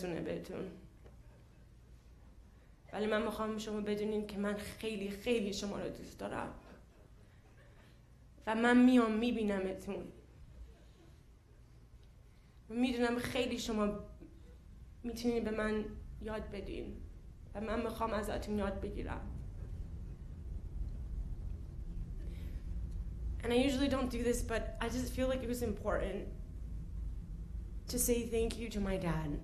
برسونه بهتون. ولی من میخوام شما بدونین که من خیلی خیلی شما رو دوست دارم و من میام میبینمتون. میدونم خیلی شما میتونین به من یاد بدین و من میخوام ازتون یاد بگیرم. And I usually don't do this, but I just feel like it was important to say thank you to my dad.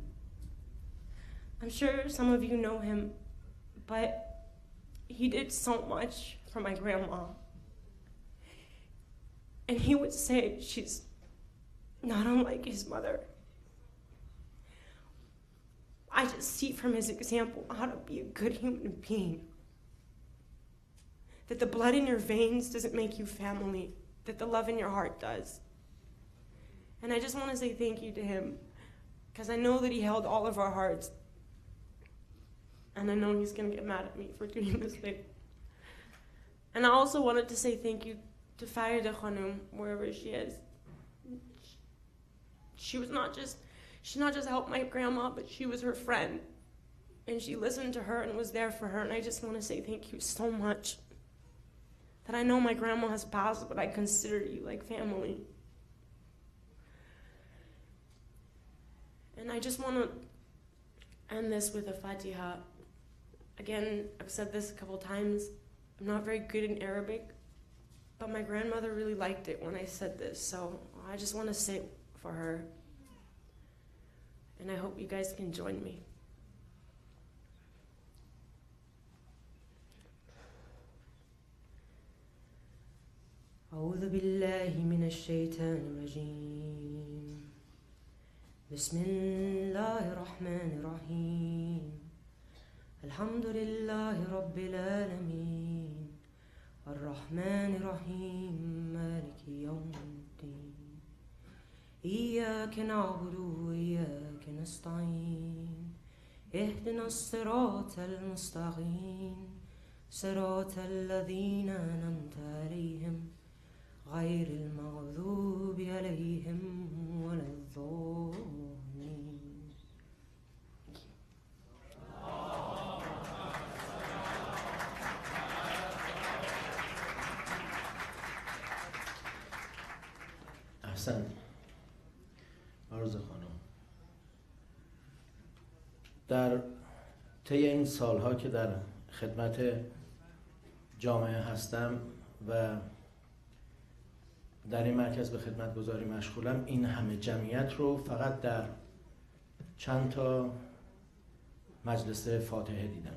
I'm sure some of you know him, but he did so much for my grandma. And he would say she's not unlike his mother. I just see from his example how to be a good human being. That the blood in your veins doesn't make you family, that the love in your heart does. And I just want to say thank you to him, because I know that he held all of our hearts. And I know he's going to get mad at me for doing this thing. And I also wanted to say thank you to Farida Khanum, wherever she is. She not just helped my grandma, but she was her friend. And she listened to her and was there for her. And I just want to say thank you so much. That I know my grandma has passed, but I consider you like family. And I just want to end this with a Fatiha. Again, I've said this a couple times. I'm not very good in Arabic, but my grandmother really liked it when I said this, so I just want to say it for her. And I hope you guys can join me. أعوذ بالله من الشيطان الرجيم بسم الله الرحمن الرحيم الحمد لله رب العالمين الرحمن الرحيم مالك يوم الدين إياك نعبد وإياك نستعين اهدنا الصراط المستقيم صراط الذين أنعمت عليهم غير المغضوب عليهم ولا الضالين. احسن. آرزو خانم، در طی این سالها که در خدمت جامعه هستم و در این مرکز به خدمت گذاری مشغولم، این همه جمعیت رو فقط در چند تا مجلس فاتحه دیدم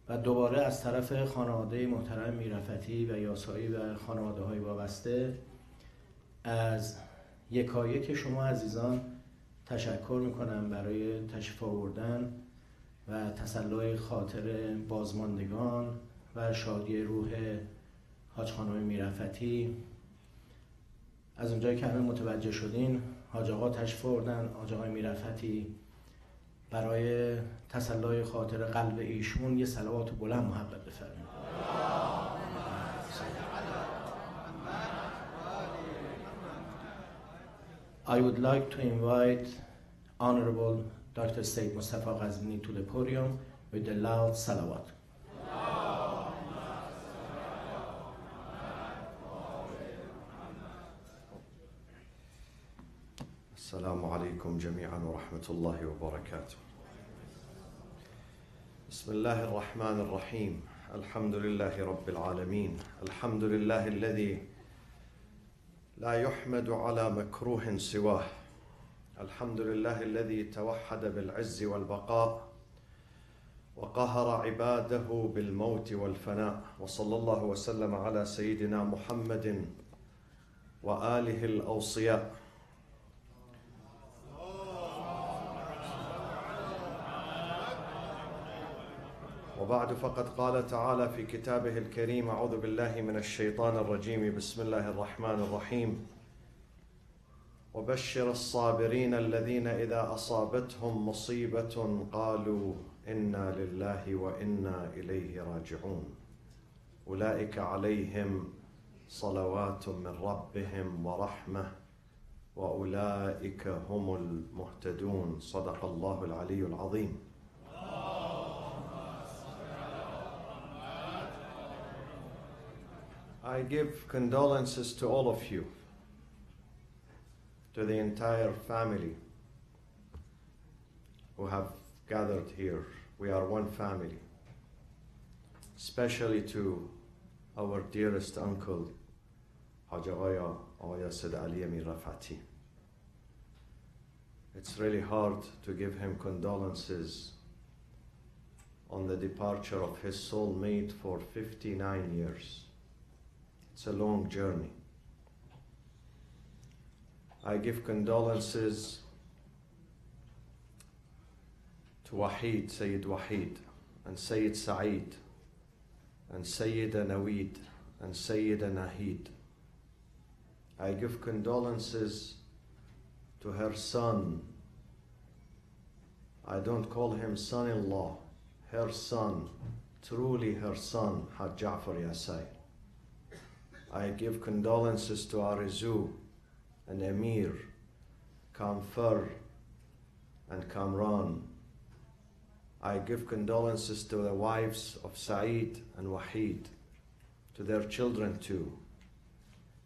و دوباره از طرف خانواده محترم میرفتی و یاسایی و خانواده های وابسته از یکایک شما عزیزان تشکر میکنم برای تشریف آوردن و تسلای خاطر بازماندگان و شادی روح حاج خانم میرفتی. از اونجایی که همه متوجه شدین، حاج آقا تشریف آوردن، حاج آقای میرفتی، برای تسلای خاطر قلب ایشون یه صلوات بلند محبت بفرمایید. I would like to invite Honorable Dr. Sayyid Mustafa Ghazvini to the podium with the loud salawat. السلام عليكم جميعا ورحمة الله وبركاته. بسم الله الرحمن الرحيم. الحمد لله رب العالمين. الحمد لله الذي لا يحمد على مكروه سواه. الحمد لله الذي توحد بالعز والبقاء وقهر عباده بالموت والفناء. وصلى الله وسلم على سيدنا محمد وآله الأوصياء. وبعد فقد قال تعالى في كتابه الكريم: أعوذ بالله من الشيطان الرجيم، بسم الله الرحمن الرحيم: وبشر الصابرين الذين إذا أصابتهم مصيبة قالوا إنا لله وإنا إليه راجعون أولئك عليهم صلوات من ربهم ورحمة وأولئك هم المهتدون. صدق الله العلي العظيم. I give condolences to all of you, to the entire family who have gathered here. We are one family. Especially to our dearest uncle, Haj Agha Said Ali Amir Rafati. It's really hard to give him condolences on the departure of his soulmate for 59 years. It's a long journey. I give condolences to Wahid, Sayyid Wahid, and Sayyid Saeed, and Sayyida Naweed, and Sayyida Nahid. I give condolences to her son. I don't call him son-in-law, her son, truly her son, Haj Ja'far Yasai. I give condolences to Arizu and Emir, Kamfar and Kamran. I give condolences to the wives of Saeed and Wahid, to their children too,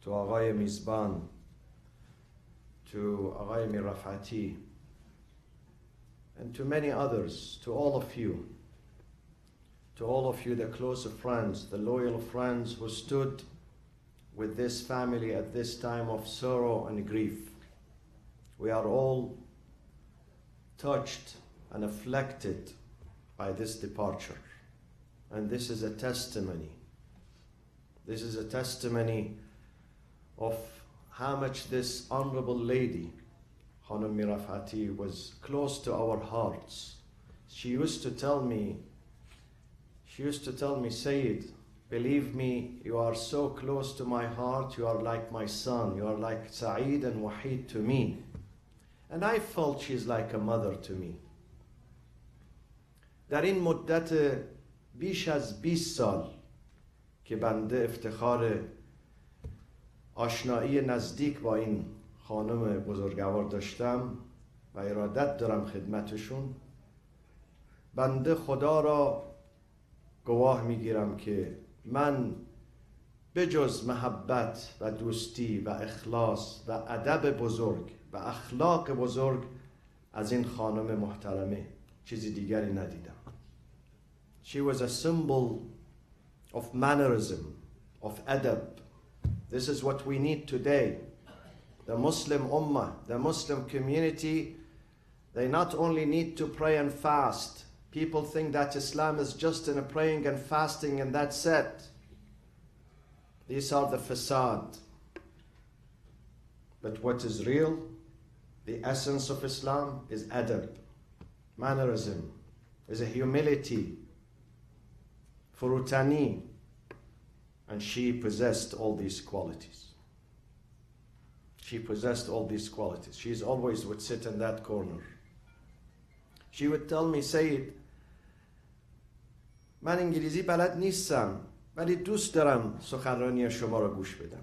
to Aghaya Mizban, to Aghaya Mirafati, and to many others, to all of you, the close friends, the loyal friends who stood with this family at this time of sorrow and grief. We are all touched and afflicted by this departure. And this is a testimony. This is a testimony of how much this honorable lady, Khanum Mirafati, was close to our hearts. She used to tell me, Sayyid, believe me, you are so close to my heart, you are like my son, you are like Saeed and Wahid to me. And I felt she's like a mother to me. در این مدت بیش از 20 سال که بنده افتخار آشنایی نزدیک با این خانم بزرگوار داشتم و ارادت دارم خدمتشون، بنده خدا را گواه میگیرم که من بجز محبت و دوستی و اخلاص و ادب بزرگ و اخلاق بزرگ از این خانم محترمه چیزی دیگری ندیدم. She was a symbol of mannerism, of adab. This is what we need today. The Muslim Ummah, the Muslim community, they not only need to pray and fast. People think that Islam is just in a praying and fasting and that's it. These are the facade. But what is real, the essence of Islam is adab, mannerism, is a humility, furutani, and she possessed all these qualities. She possessed all these qualities. She always would sit in that corner. She would tell me, Sayyid, من انگلیسی بلد نیستم ولی دوست دارم سخنرانی شما را گوش بدم.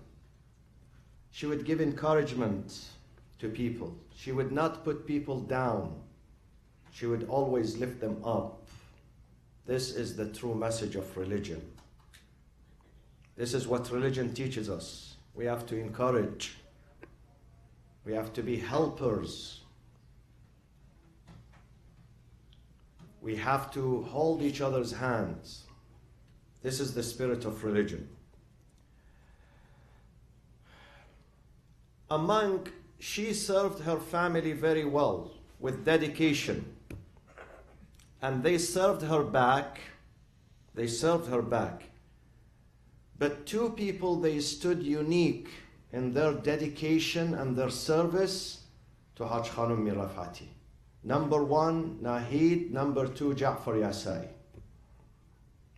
She would give encouragement to people. She would not put people down. She would always lift them up. This is the true message of religion. This is what religion teaches us. We have to encourage. We have to be helpers. We have to hold each other's hands. This is the spirit of religion. She served her family very well, with dedication. And they served her back. They served her back. But two people, they stood unique in their dedication and their service to Haj Khanum Mirafati. Number one, Nahid. Number two, Ja'far Yasai.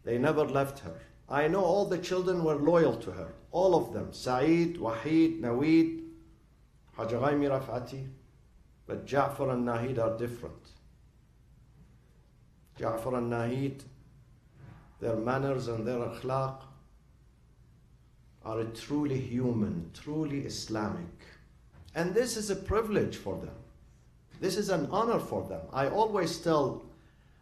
They never left her. I know all the children were loyal to her. All of them. Saeed, Wahid, Naweed, Haj Agha Mirafati. But Ja'far and Nahid are different. Ja'far and Nahid, their manners and their akhlaq are truly human, truly Islamic. And this is a privilege for them. This is an honor for them. I always told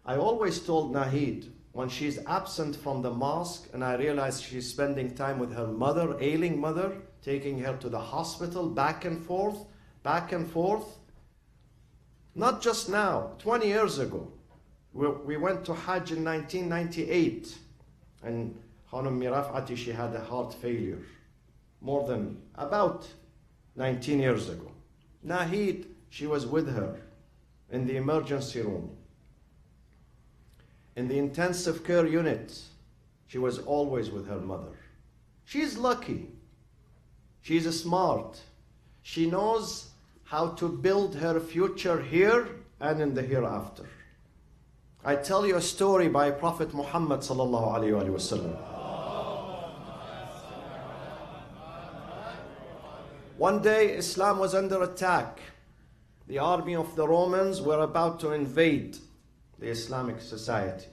Nahid, when she's absent from the mosque and I realize she's spending time with her mother, ailing mother, taking her to the hospital, back and forth. Not just now, 20 years ago. We went to Hajj in 1998 and Khanum Mirafati, she had a heart failure more than about 19 years ago. Nahid, she was with her in the emergency room. In the intensive care unit, she was always with her mother. She's lucky. She's smart. She knows how to build her future here and in the hereafter. I tell you a story by Prophet Muhammad sallallahu alaihi wasallam. One day, Islam was under attack. The army of the Romans were about to invade the Islamic society.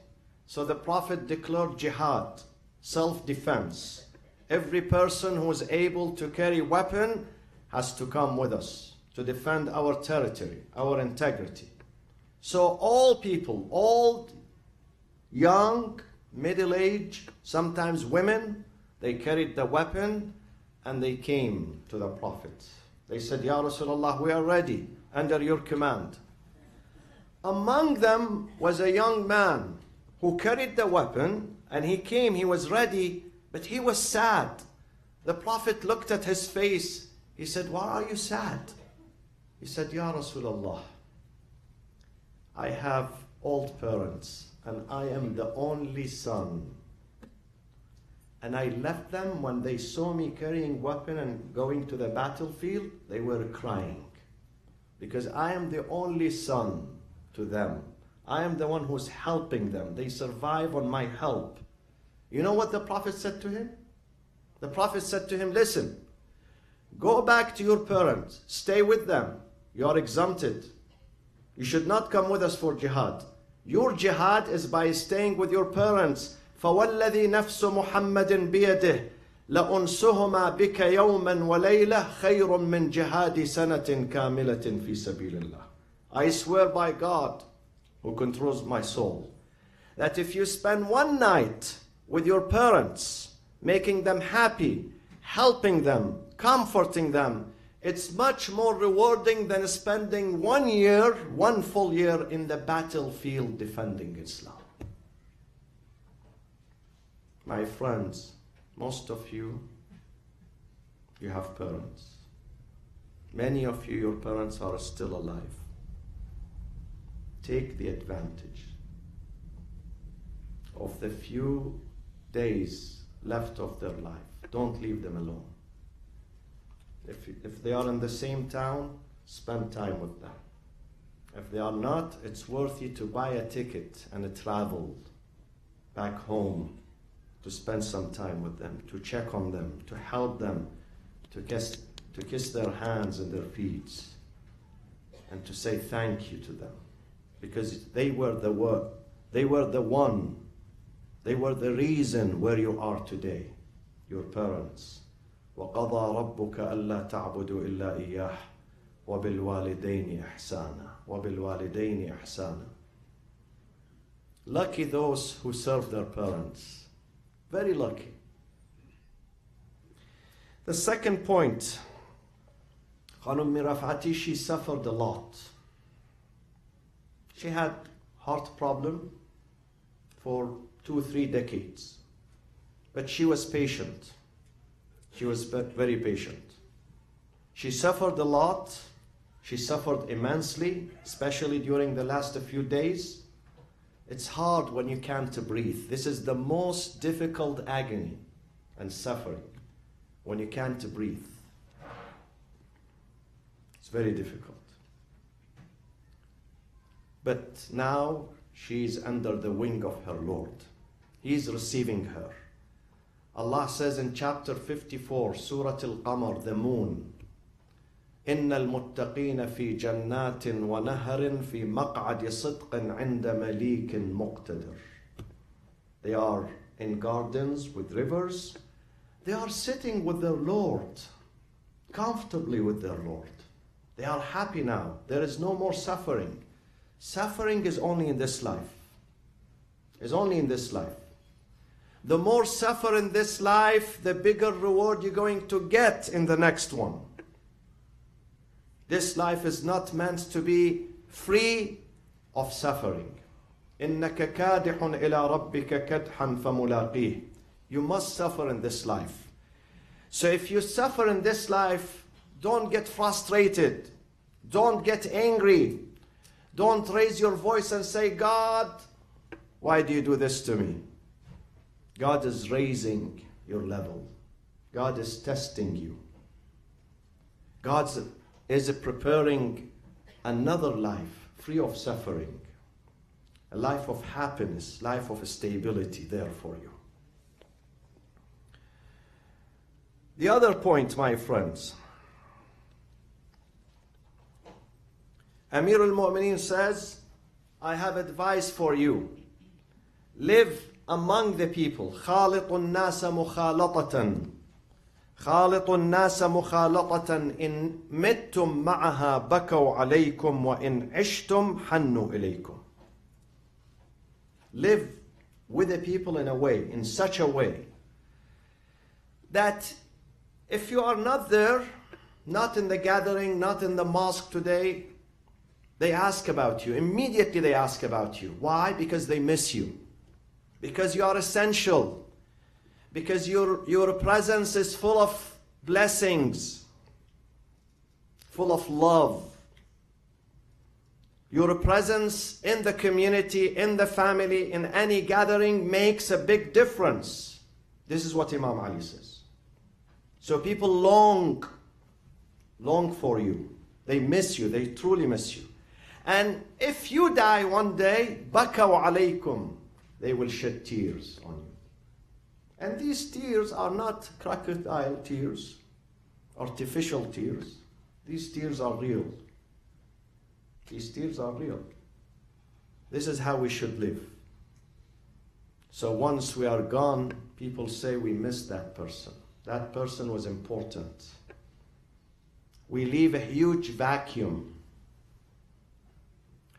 So the Prophet declared jihad, self-defense. Every person who is able to carry weapon has to come with us to defend our territory, our integrity. So all people, old, young, middle-aged, sometimes women, they carried the weapon and they came to the Prophet. They said, Ya Rasulullah, we are ready under your command. Among them was a young man who carried the weapon and he came, he was ready, but he was sad. The Prophet looked at his face. He said, why are you sad? He said, Ya Rasulullah, I have old parents and I am the only son. And I left them when they saw me carrying weapon and going to the battlefield, they were crying. Because I am the only son to them. I am the one who's helping them. They survive on my help. You know what the Prophet said to him? The Prophet said to him, listen, go back to your parents, stay with them. You are exempted. You should not come with us for jihad. Your jihad is by staying with your parents. فَوَالَّذِي نَفْسُ مُحَمَّدٍ بِيَدِهِ لَأُنْسُهُمَا بِكَ يَوْمًا وَلَيْلَةً خَيْرٌ مِّنْ جِهَادِ سَنَةٍ كَامِلَةٍ فِي سَبِيلِ اللَّهِ. I swear by God, who controls my soul, that if you spend one night with your parents, making them happy, helping them, comforting them, it's much more rewarding than spending 1 year, 1 full year in the battlefield defending Islam. My friends, most of you have parents. Many of you, your parents are still alive. Take the advantage of the few days left of their life. Don't leave them alone. If they are in the same town, spend time with them. If they are not, it's worth you to buy a ticket and travel back home to spend some time with them, to check on them, to help them, to kiss their hands and their feet, and to say thank you to them. Because they were the reason where you are today, your parents. وَقَضَى رَبُّكَ أَلَّا تَعْبُدُوا إِلَّا إِيَّاهُ وَبِالْوَالِدَيْنِ إِحْسَانًا. Lucky those who serve their parents. Very lucky. The second point, Khanum Mirafati, she suffered a lot. She had heart problem for 2-3 decades. But she was patient. She was very patient. She suffered a lot. She suffered immensely, especially during the last few days. It's hard when you can't breathe. This is the most difficult agony and suffering, when you can't breathe. It's very difficult. But now she's under the wing of her Lord. He's receiving her. Allah says in chapter 54, Surah Al-Qamar, the moon, إِنَّ الْمُتَّقِينَ فِي جَنَّاتٍ وَنَهَرٍ فِي مَقْعَدِ صِدْقٍ عِنْدَ مَلِيكٍ مُقْتَدِرٍ. They are in gardens with rivers. They are sitting with their Lord, comfortably with their Lord. They are happy now. There is no more suffering. Suffering is only in this life. It's only in this life. The more suffer in this life, the bigger reward you're going to get in the next one. This life is not meant to be free of suffering. إِنَّكَ كَادِحٌ إِلَىٰ رَبِّكَ كَدْحًا فَمُلَاقِيهِ. You must suffer in this life. So if you suffer in this life, don't get frustrated. Don't get angry. Don't raise your voice and say, God, why do you do this to me? God is raising your level. God is testing you. God is preparing another life free of suffering. A life of happiness, life of stability there for you. The other point, my friends, Amir al-Mu'mineen says, I have advice for you. Live among the people. خالط الناس مخالطة. خالط الناس مخالطة إن متم معها بكوا عليكم وإن عشتم حنوا إليكم. Live with the people in a way, in such a way, that if you are not there, not in the gathering, not in the mosque today, they ask about you. Immediately they ask about you. Why? Because they miss you. Because you are essential. Because your presence is full of blessings, full of love. Your presence in the community, in the family, in any gathering makes a big difference. This is what Imam Ali says. So people long for you. They miss you. They truly miss you. And if you die one day, bakaw alaykum, they will shed tears on you. And these tears are not crocodile tears, artificial tears. These tears are real. These tears are real. This is how we should live. So once we are gone, people say we miss that person. That person was important. We leave a huge vacuum.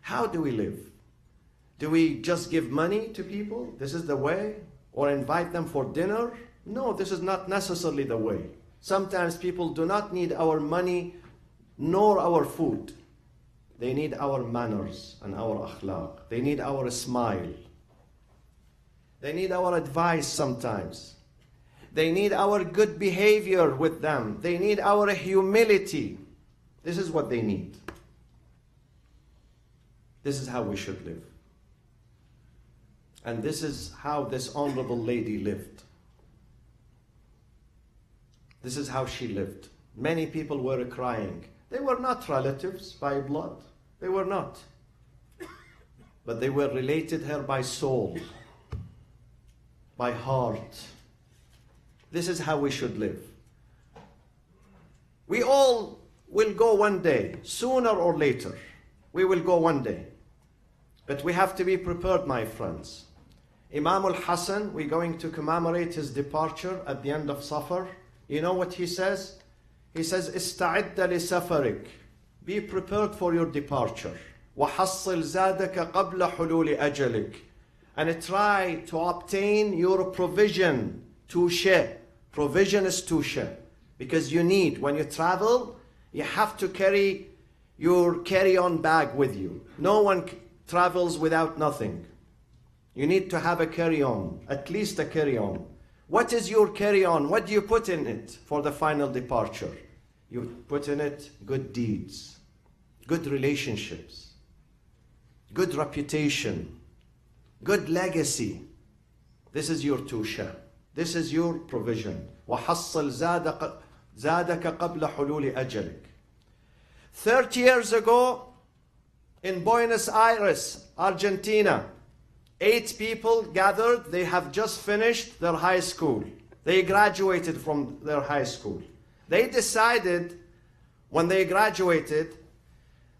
How do we live? Do we just give money to people? This is the way? Or invite them for dinner? No, this is not necessarily the way. Sometimes people do not need our money nor our food. They need our manners and our akhlaq. They need our smile. They need our advice sometimes. They need our good behavior with them. They need our humility. This is what they need. This is how we should live. And this is how this honorable lady lived. This is how she lived. Many people were crying. They were not relatives by blood. They were not. But they were related her by soul, by heart. This is how we should live. We all will go one day, sooner or later. We will go one day. But we have to be prepared, my friends. Imam al-Hassan, we're going to commemorate his departure at the end of Safar. You know what he says? He says, استعد لسفرك. Be prepared for your departure. وحصل زادك قبل حلول أجلك. And try to obtain your provision, touche. Provision is touche. Because you need, when you travel, you have to carry your carry-on bag with you. No one travels without nothing. You need to have a carry-on, at least a carry-on. What is your carry-on? What do you put in it for the final departure? You put in it good deeds, good relationships, good reputation, good legacy. This is your tusha. This is your provision. وَحَصَّلْ زَادَكَ قَبْلَ حُلُولِ أَجَلِكَ. 30 years ago, in Buenos Aires, Argentina, 8 people gathered. They have just finished their high school. They graduated from their high school. They decided, when they graduated,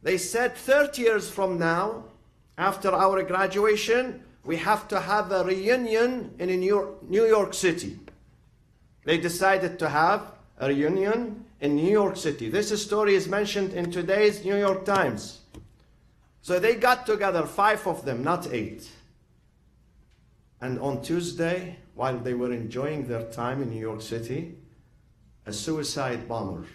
they said 30 years from now, after our graduation, we have to have a reunion in New York City. They decided to have a reunion in New York City. This story is mentioned in today's New York Times. So they got together, 5 of them, not 8. And on Tuesday, while they were enjoying their time in New York City, a suicide bomber,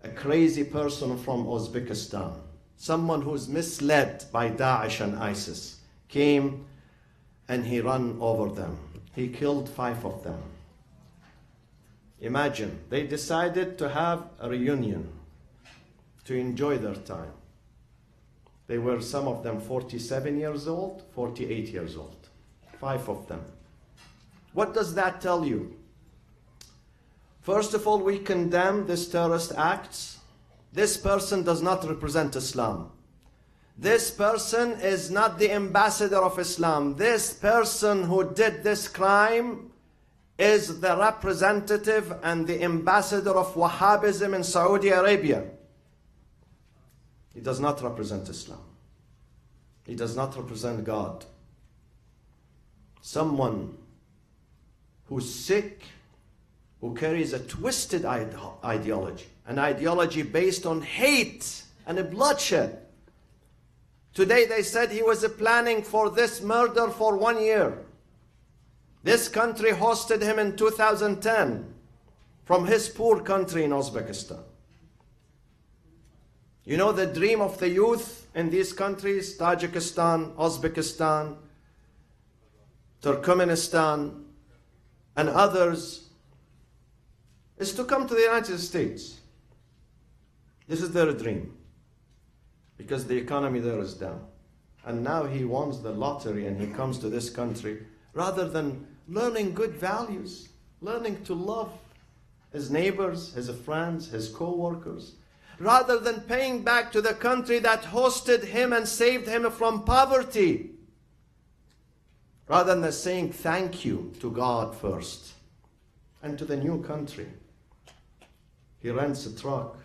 a crazy person from Uzbekistan, someone who's misled by Daesh and ISIS, came and he ran over them. He killed 5 of them. Imagine, they decided to have a reunion to enjoy their time. They were, some of them, 47 years old, 48 years old. 5 of them. What does that tell you? First of all, we condemn these terrorist acts. This person does not represent Islam. This person is not the ambassador of Islam. This person who did this crime is the representative and the ambassador of Wahhabism in Saudi Arabia. He does not represent Islam. He does not represent God. Someone who's sick, who carries a twisted ideology, an ideology based on hate and bloodshed. Today they said he was planning for this murder for 1 year. This country hosted him in 2010 from his poor country in Uzbekistan. You know the dream of the youth in these countries, Tajikistan, Uzbekistan, Turkmenistan, and others, is to come to the United States. This is their dream, because the economy there is down. And now he wins the lottery and he comes to this country, rather than learning good values, learning to love his neighbors, his friends, his co-workers, rather than paying back to the country that hosted him and saved him from poverty, rather than saying thank you to God first and to the new country. He rents a truck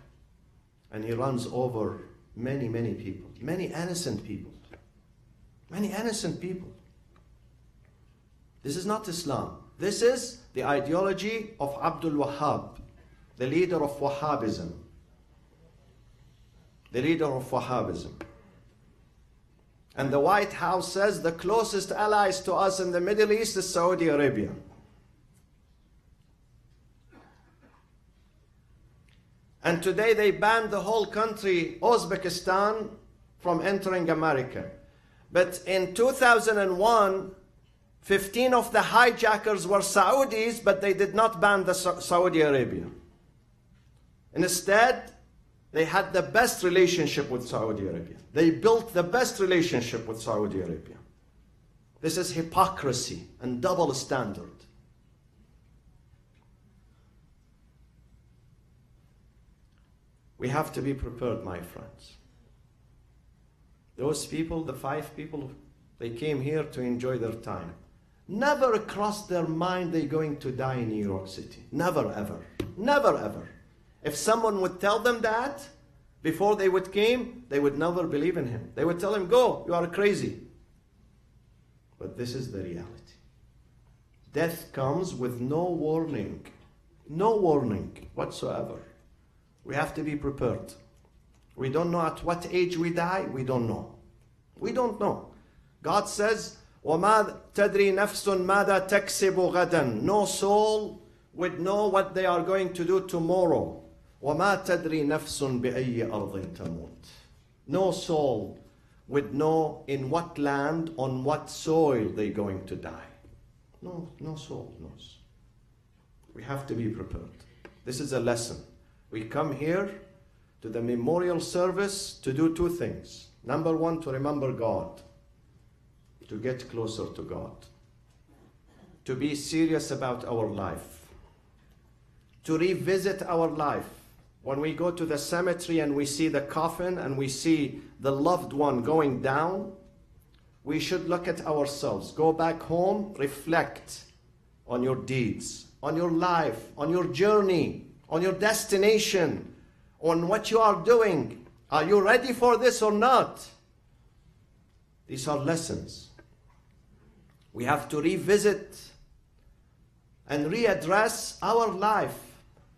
and he runs over many, many people, many innocent people. Many innocent people. This is not Islam. This is the ideology of Abdul Wahhab, the leader of Wahhabism. The leader of Wahhabism. And the White House says the closest allies to us in the Middle East is Saudi Arabia. And today they banned the whole country, Uzbekistan, from entering America. But in 2001, 15 of the hijackers were Saudis, but they did not ban the Saudi Arabia. Instead, they had the best relationship with Saudi Arabia. They built the best relationship with Saudi Arabia. This is hypocrisy and double standard. We have to be prepared, my friends. Those people, the 5 people, they came here to enjoy their time. Never crossed their mind they're going to die in New York City. Never, ever. Never, ever. If someone would tell them that before they would came, they would never believe in him. They would tell him, go, you are crazy. But this is the reality. Death comes with no warning. No warning whatsoever. We have to be prepared. We don't know at what age we die. We don't know. We don't know. God says, وَمَا تَدْرِي نَفْسٌ مَاذَا تَكْسِبُ غَدًا. No soul would know what they are going to do tomorrow. وَمَا تَدْرِي نَفْسٌ بِأَيِّ أَرْضٍ تَمُوتُ. No soul would know in what land, on what soil they're going to die. No soul knows. We have to be prepared. This is a lesson. We come here to the memorial service to do 2 things. Number 1, to remember God, to get closer to God, to be serious about our life, to revisit our life. When we go to the cemetery and we see the coffin and we see the loved one going down, we should look at ourselves, go back home, reflect on your deeds, on your life, on your journey, on your destination, on what you are doing. Are you ready for this or not? These are lessons. We have to revisit and readdress our life.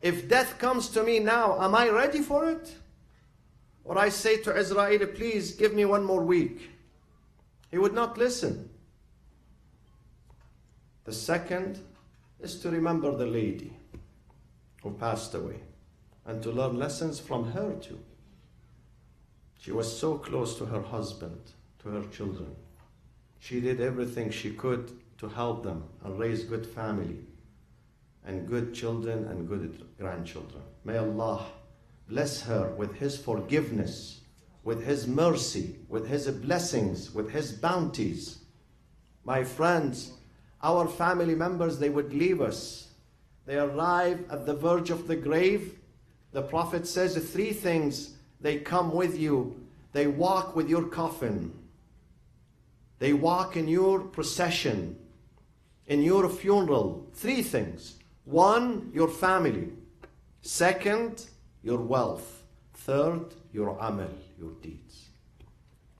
If death comes to me now, am I ready for it? Or I say to Israel, please give me one more week. He would not listen. The second is to remember the lady who passed away and to learn lessons from her too. She was so close to her husband, to her children. She did everything she could to help them and raise good family and good children and good grandchildren. May Allah bless her with His forgiveness, with His mercy, with His blessings, with His bounties. My friends, our family members, they would leave us. They arrive at the verge of the grave. The Prophet says 3 things, they come with you. They walk with your coffin. They walk in your procession, in your funeral. 3 things. 1, your family. 2nd, your wealth. 3rd, your amal, your deeds.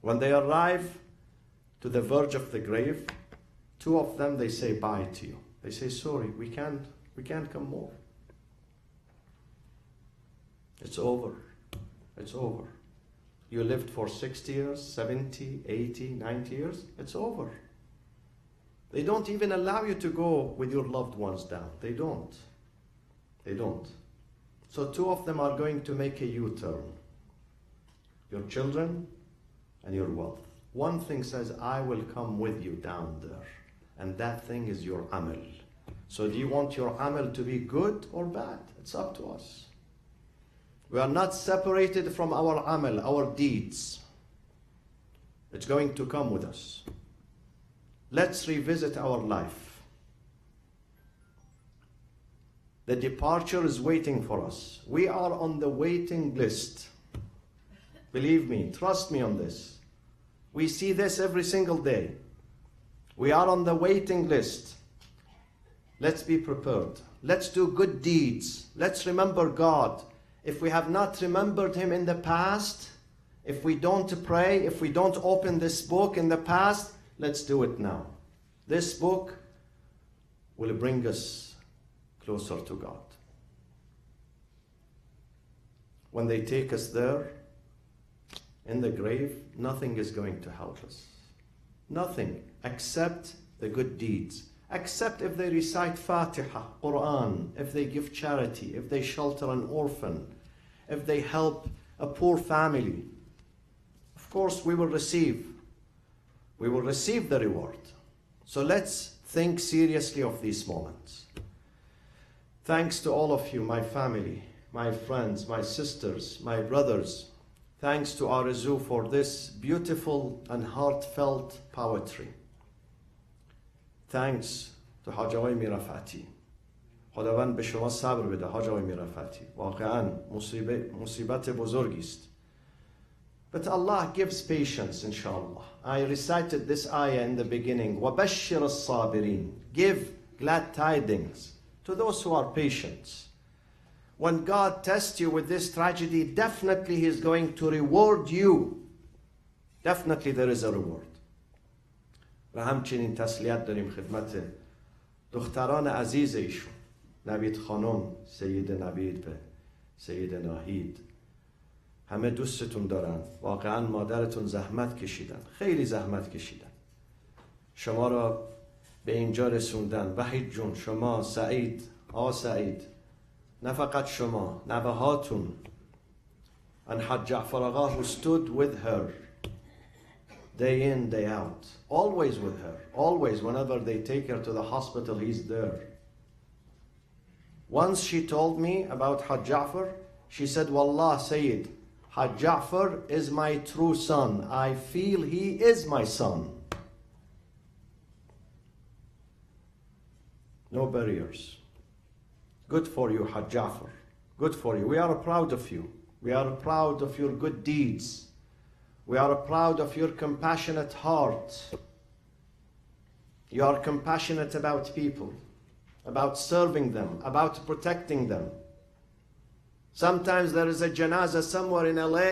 When they arrive to the verge of the grave, 2 of them, they say bye to you. They say, sorry, we can't come more. It's over. It's over. You lived for 60 years, 70, 80, 90 years. It's over. They don't even allow you to go with your loved ones down. They don't. They don't. So 2 of them are going to make a U-turn. Your children and your wealth. One thing says, I will come with you down there. And that thing is your amal. So do you want your amal to be good or bad? It's up to us. We are not separated from our amal, our deeds. It's going to come with us. Let's revisit our life. The departure is waiting for us. We are on the waiting list. Believe me, trust me on this. We see this every single day. We are on the waiting list. Let's be prepared. Let's do good deeds. Let's remember God. If we have not remembered Him in the past, if we don't pray, if we don't open this book in the past, let's do it now. This book will bring us closer to God. When they take us there, in the grave, nothing is going to help us. Nothing except the good deeds. Except if they recite Fatiha, Quran, if they give charity, if they shelter an orphan, if they help a poor family. Of course, we will receive the reward. So let's think seriously of these moments. Thanks to all of you, my family, my friends, my sisters, my brothers. Thanks to Arzu for this beautiful and heartfelt poetry. Thanks to حاج آقای میرفتی. خداوند به شما صبر بده حاج آقای میرفتی. واقعاً مصیبت بزرگی است. But Allah gives patience, inshallah. I recited this ayah in the beginning. وَبَشِّرَ الصَّابِرِينَ. Give glad tidings to those who are patient. When God tests you with this tragedy, definitely He is going to reward you. Definitely there is a reward. و همچنین تسلیت داریم خدمت دختران عزیز ایشون، نوید خانم، سید نوید و سید ناهید. همه دوستتون دارن. واقعا مادرتون زحمت کشیدن، خیلی زحمت کشیدن، شما را به اینجا رسوندن. وحید جون، شما، سعید، سعید، نه فقط شما، نوه هاتون. And Hajj Ja'far Agha, who stood with her day in, day out, always with her, always. Whenever they take her to the hospital, he's there. Once she told me about Hajj Ja'far, she said, Wallah, Sayyid, Hajj Ja'far is my true son. I feel he is my son. No barriers. Good for you, Hajj Ja'far. Good for you. We are proud of you. We are proud of your good deeds. We are proud of your compassionate heart. You are compassionate about people, about serving them, about protecting them. Sometimes there is a janazah somewhere in LA.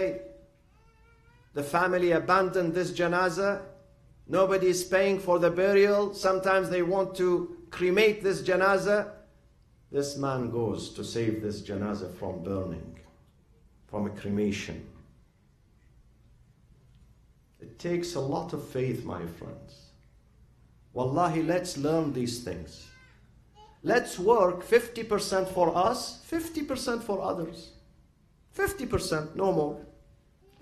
The family abandoned this janazah. Nobody is paying for the burial. Sometimes they want to cremate this janazah. This man goes to save this janazah from burning, from a cremation. It takes a lot of faith, my friends. Wallahi, let's learn these things. Let's work 50% for us, 50% for others. 50%, no more.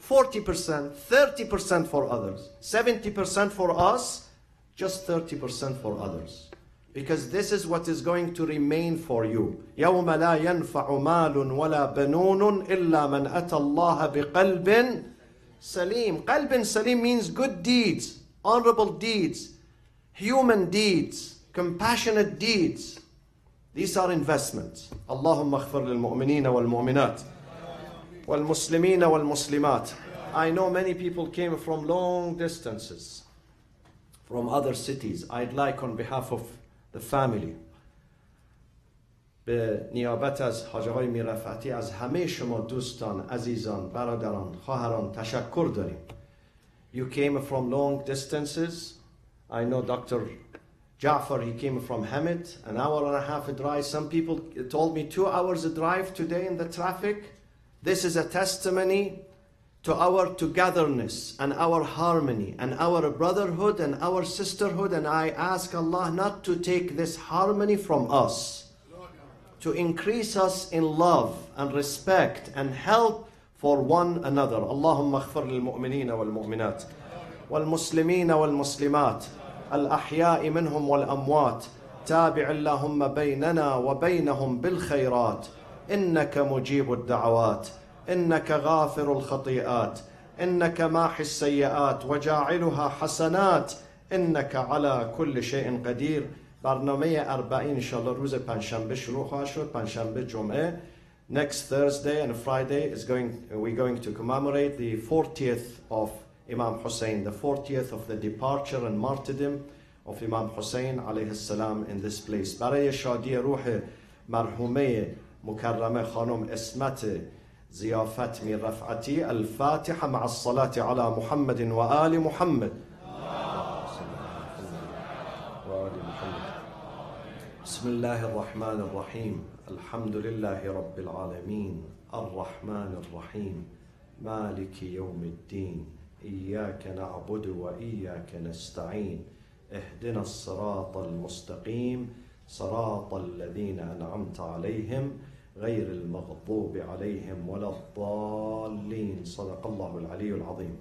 40%, 30% for others. 70% for us, just 30% for others. Because this is what is going to remain for you. يَوْمَ لَا يَنْفَعُ مَالٌ وَلَا بَنُونٌ إِلَّا مَنْ أَتَى اللَّهَ بِقَلْبٍ سَلِيمٍ. قلب salim means good deeds, honorable deeds, human deeds, compassionate deeds. These are investments. اللهم اغفر للمؤمنين والمؤمنات والمسلمين والمسلمات. I know many people came from long distances, from other cities. I'd like on behalf of the family, به نیابت از حاج آقای میرفتی، از همه شما دوستان، عزیزان، برادران، خواهران تشکر داریم. You came from long distances. I know Dr. Ja'far, he came from Hamid, an hour and a half a drive. Some people told me 2 hours a drive today in the traffic. This is a testimony to our togetherness and our harmony and our brotherhood and our sisterhood. And I ask Allah not to take this harmony from us, to increase us in love and respect and help for one another. Allahumma aghfir lil mu'minina wal mu'minat wal muslimina wal muslimat الأحياء منهم والأموات تابع اللهم بيننا وبينهم بالخيرات إنك مجيب الدعوات إنك غافر الخطيئات إنك ماحي السيئات وجاعلها حسنات إنك على كل شيء قدير. برنامه 40 انشالله روز پنجشنبه شروع خواهد شد. پنجشنبه جمعه. Next Thursday and Friday we're going to commemorate the 40th of Imam Hussein, the 40th of the departure and martyrdom of Imam Hussein alayhi salam in this place. برای شادی روح مرحومه مکرمه خانم اسمت ضیافت میرفعتی، الفاتحة مع الصلاة على محمد وآل محمد. بسم الله الرحمن الرحيم. الحمد لله رب العالمين الرحمن الرحيم مالك يوم الدين إياك نعبد وإياك نستعين اهدنا الصراط المستقيم صراط الذين أنعمت عليهم غير المغضوب عليهم ولا الضالين. صدق الله العلي العظيم.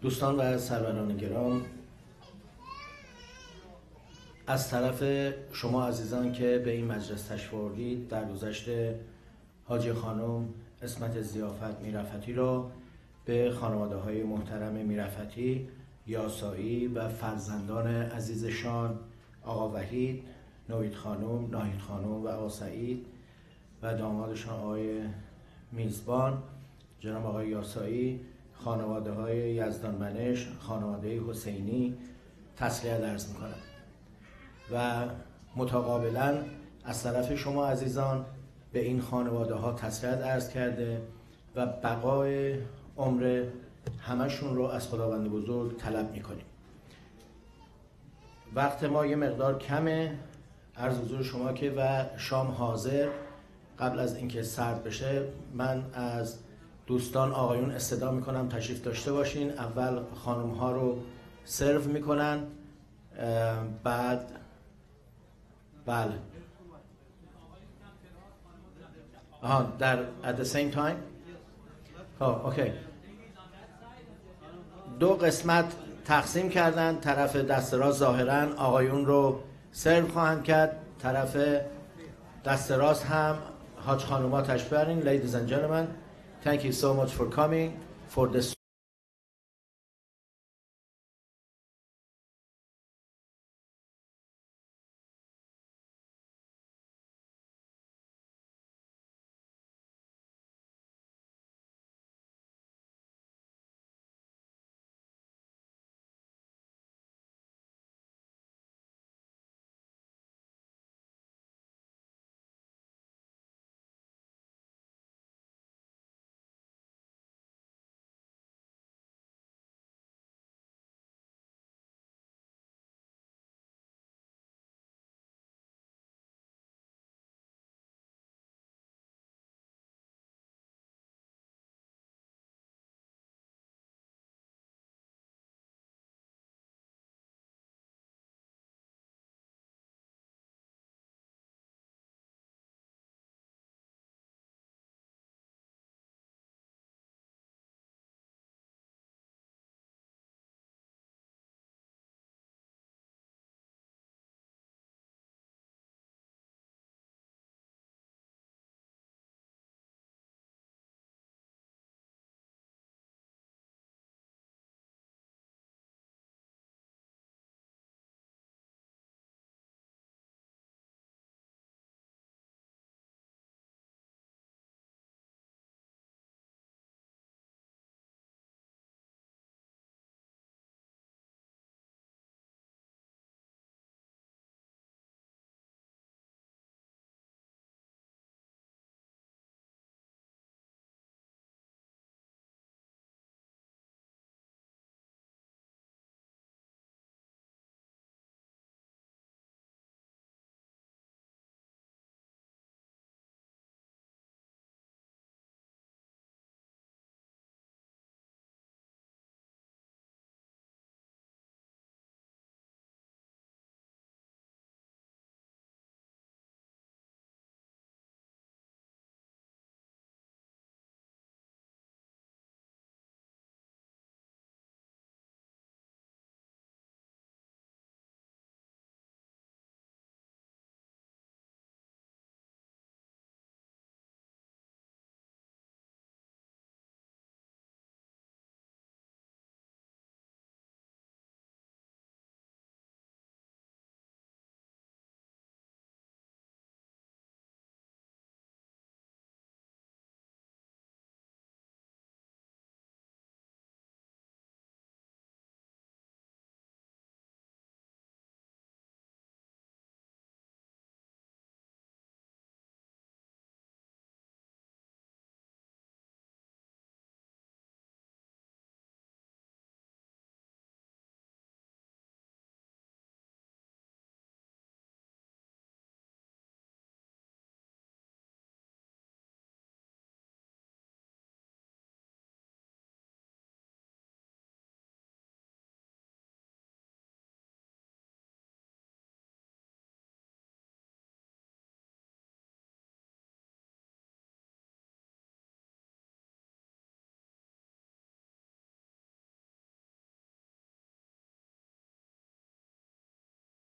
دوستان و سروران گرام، از طرف شما عزیزان که به این مجلس تشریف آوردید، در گذشته حاجی خانم اسمت ضیافت میرفتی را به خانواده های محترم میرفتی، یاسایی و فرزندان عزیزشان آقا وحید، نوید خانم، ناهید خانم و آقا سعید و دامادشان آقای میزبان جناب آقای یاسایی، خانواده های یزدان منش، خانواده حسینی تسلیت عرض میکنم و متقابلا از طرف شما عزیزان به این خانواده ها تسلیت عرض کرده و بقای عمر همشون رو از خداوند بزرگ طلب میکنیم. وقت ما یه مقدار کمه، عرض حضور شما که و شام حاضر. قبل از اینکه سرد بشه من از دوستان آقایون استدعا میکنم تشریف داشته باشین. اول خانم ها رو سرو میکنن، بعد بله در at the same time اوکی. دو قسمت تقسیم کردن، طرف دست راست ظاهرا آقایون رو سرو خواهند کرد، طرف دست راست هم حاج خانوما تشریف بیارین. Ladies and gentlemen, thank you so much for coming for this